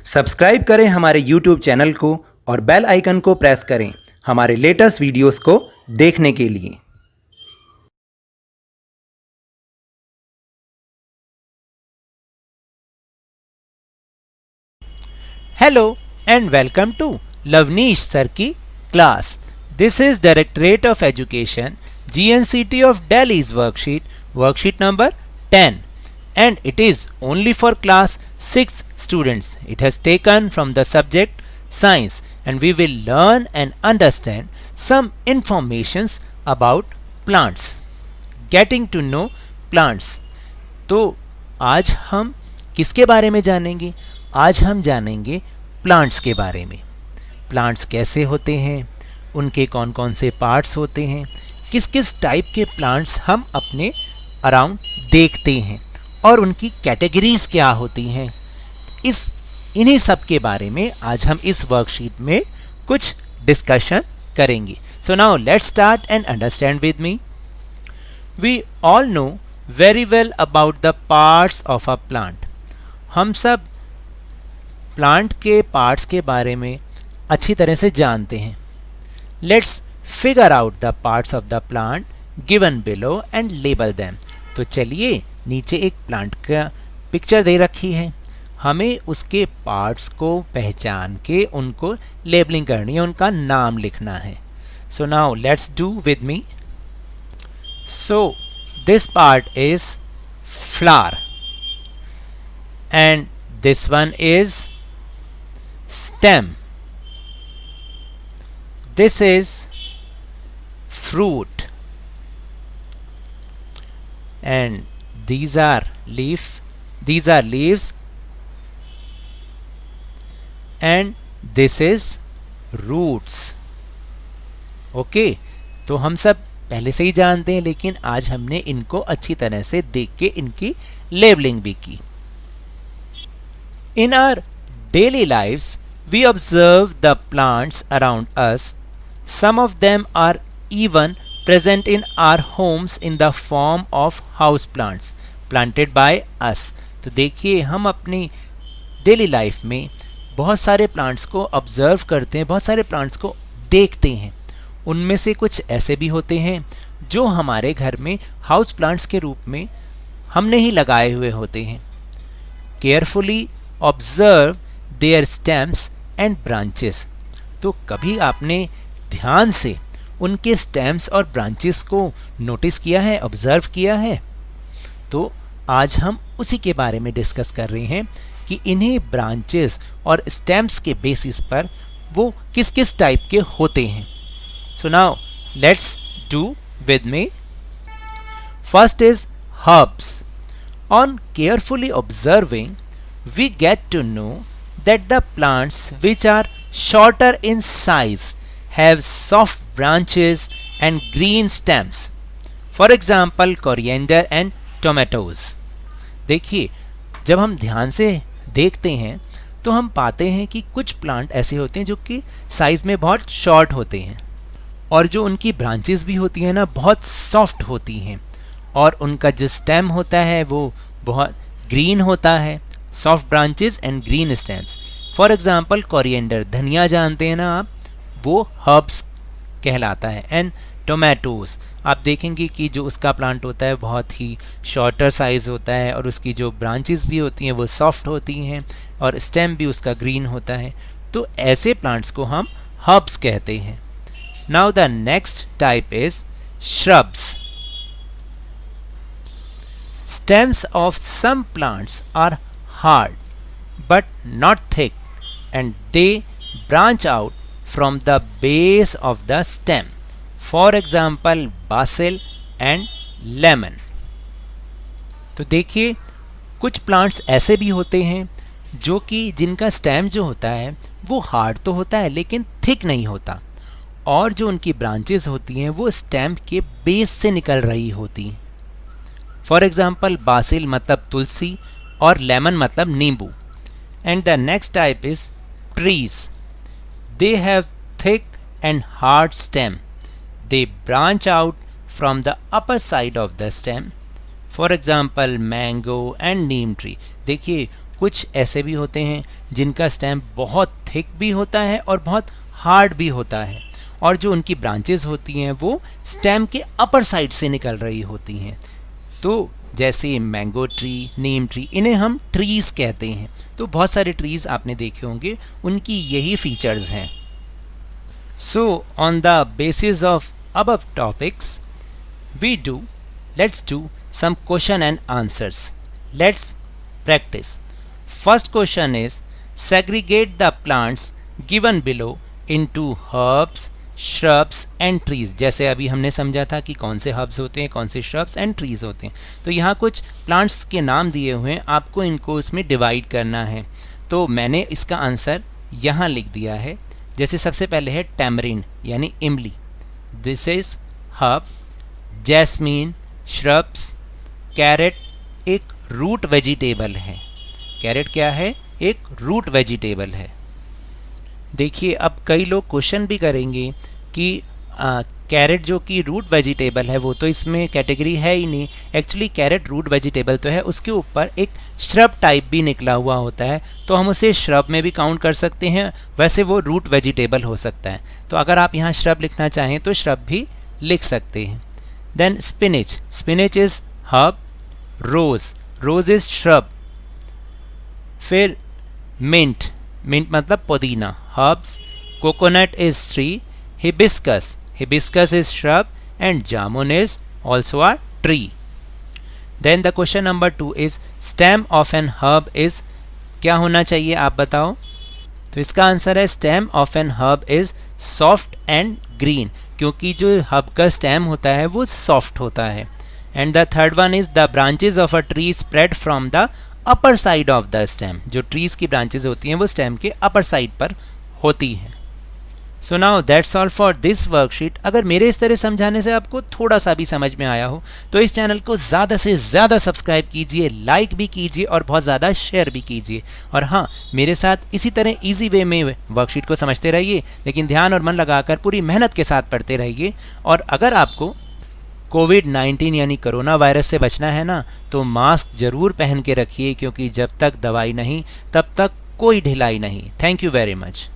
Subscribe करें हमारे YouTube channel को और बेल आइकन को प्रेस करें हमारे लेटेस्ट वीडियोस को देखने के लिए। Hello and welcome to Lavneesh Sir की class. This is Directorate of Education, GNCT of Delhi's worksheet number 10, and it is only for class 6 students. It has taken from the subject science, and we will learn and understand some informations about plants. Getting to know plants. तो आज हम किसके बारे में जानेंगे? आज हम जानेंगे प्लांट्स के बारे में। प्लांट्स कैसे होते हैं, उनके कौन कौन से पार्ट्स होते हैं, किस किस टाइप के प्लांट्स हम अपने अराउंड देखते हैं और उनकी कैटेगरीज क्या होती हैं। इन्हीं सब के बारे में आज हम इस वर्कशीट में कुछ डिस्कशन करेंगे। So now let's start and understand with me. We all know very well about the parts of a plant. हम सब प्लांट के पार्ट्स के बारे में अच्छी तरह से जानते हैं। Let's figure out the parts of the plant given below and label them. तो चलिए, नीचे एक प्लांट का पिक्चर दे रखी है, हमें उसके पार्ट्स को पहचान के उनको लेबलिंग करनी है, उनका नाम लिखना है। सो now let's do with me. So this part is flower and this one is stem, this is fruit, and these are leaves, and this is roots. Okay, तो हम सब पहले से ही जानते हैं, लेकिन आज हमने इनको अच्छी तरह से देख के इनकी लेबलिंग भी की। In our daily lives, we observe the plants around us. Some of them are even present in our homes in the form of house plants planted by us. तो देखिए, हम अपनी डेली लाइफ में बहुत सारे plants को observe करते हैं, बहुत सारे प्लांट्स को देखते हैं। उनमें से कुछ ऐसे भी होते हैं जो हमारे घर में हाउस प्लांट्स के रूप में हमने ही लगाए हुए होते हैं। Carefully observe their stems and branches. तो कभी आपने ध्यान से उनके स्टेम्स और ब्रांचेस को नोटिस किया है, ऑब्जर्व किया है? तो आज हम उसी के बारे में डिस्कस कर रहे हैं कि इन्हीं ब्रांचेस और स्टेम्स के बेसिस पर वो किस किस टाइप के होते हैं। सो now let's do with me. First is herbs. On carefully observing we get to know that the plants which are shorter in size have soft branches and green stems. For example, coriander and tomatoes. देखिए, जब हम ध्यान से देखते हैं तो हम पाते हैं कि कुछ प्लांट ऐसे होते हैं जो कि साइज में बहुत शॉर्ट होते हैं और जो उनकी ब्रांचेस भी होती हैं ना, बहुत सॉफ्ट होती हैं, और उनका जो स्टेम होता है वो बहुत ग्रीन होता है। Soft branches and green stems. For example, coriander, धनिया जानते हैं ना आप, वो हर्ब्स कहलाता है। एंड टोमेटोज, आप देखेंगे कि जो उसका प्लांट होता है बहुत ही शॉर्टर साइज़ होता है और उसकी जो ब्रांचेस भी होती हैं वो सॉफ्ट होती हैं और स्टेम भी उसका ग्रीन होता है। तो ऐसे प्लांट्स को हम हर्ब्स कहते हैं। Now the next type is shrubs. Stems of some plants are hard but not thick, and they branch out from the base of the stem. For example, basil and lemon. तो देखिए, कुछ plants ऐसे भी होते हैं जो कि जिनका स्टेम जो होता है वो हार्ड तो होता है लेकिन थिक नहीं होता, और जो उनकी ब्रांचेस होती हैं वो स्टेम के बेस से निकल रही होती हैं। फॉर एग्जाम्पल, बासिल मतलब तुलसी और लेमन मतलब नींबू। And the next type is trees. They have thick and hard stem. They branch out from the upper side of the stem. For example, mango and Neem tree. देखिए, कुछ ऐसे भी होते हैं जिनका स्टेम बहुत थिक भी होता है और बहुत हार्ड भी होता है, और जो उनकी ब्रांचेस होती हैं वो स्टेम के अपर साइड से निकल रही होती हैं। तो जैसे मैंगो ट्री, नीम ट्री, इन्हें हम ट्रीज़ कहते हैं। तो बहुत सारे ट्रीज़ आपने देखे होंगे, उनकी यही फीचर्स हैं। So on the basis of above topics let's do some question and answers. Let's practice. First question is, segregate the plants given below into herbs, shrubs and trees. जैसे अभी हमने समझा था कि कौन से herbs होते हैं, कौन से shrubs and trees होते हैं। तो यहाँ कुछ plants के नाम दिए हुए हैं, आपको इनको इसमें डिवाइड करना है। तो मैंने इसका आंसर यहाँ लिख दिया है। जैसे सबसे पहले है टैमरिन यानी इमली, this is herb. Jasmine, shrubs. Carrot एक रूट वेजिटेबल है। कैरेट क्या है? एक रूट वेजिटेबल है। देखिए अब कई लोग क्वेश्चन भी करेंगे कि कैरेट जो कि रूट वेजिटेबल है वो तो इसमें कैटेगरी है ही नहीं। एक्चुअली कैरेट रूट वेजिटेबल तो है, उसके ऊपर एक श्रब टाइप भी निकला हुआ होता है, तो हम उसे श्रब में भी काउंट कर सकते हैं। वैसे वो रूट वेजिटेबल हो सकता है, तो अगर आप यहाँ श्रब लिखना चाहें तो श्रब भी लिख सकते हैं। Then spinach, spinach is herb. Rose, rose is shrub. फिर मिंट, मिंट मतलब पुदीना, herbs. Coconut is tree. Hibiscus, hibiscus is shrub and jamun is also a tree. Then the question number 2 is, stem of an herb is, क्या होना चाहिए आप बताओ? तो इसका आंसर है stem of an herb is soft and green, क्योंकि जो herb का stem होता है वो soft होता है। And the third one is, the branches of a tree spread from the upper side of the stem. जो trees की branches होती हैं वो stem के upper side पर होती हैं। So now that's all for this worksheet. अगर मेरे इस तरह समझाने से आपको थोड़ा सा भी समझ में आया हो तो इस चैनल को ज़्यादा से ज़्यादा सब्सक्राइब कीजिए, लाइक भी कीजिए और बहुत ज़्यादा शेयर भी कीजिए। और हाँ, मेरे साथ इसी तरह इजी वे में वर्कशीट को समझते रहिए, लेकिन ध्यान और मन लगाकर पूरी मेहनत के साथ पढ़ते रहिए। और अगर आपको कोविड-19 यानी कोरोना वायरस से बचना है ना, तो मास्क ज़रूर पहन के रखिए, क्योंकि जब तक दवाई नहीं तब तक कोई ढिलाई नहीं। Thank you very much.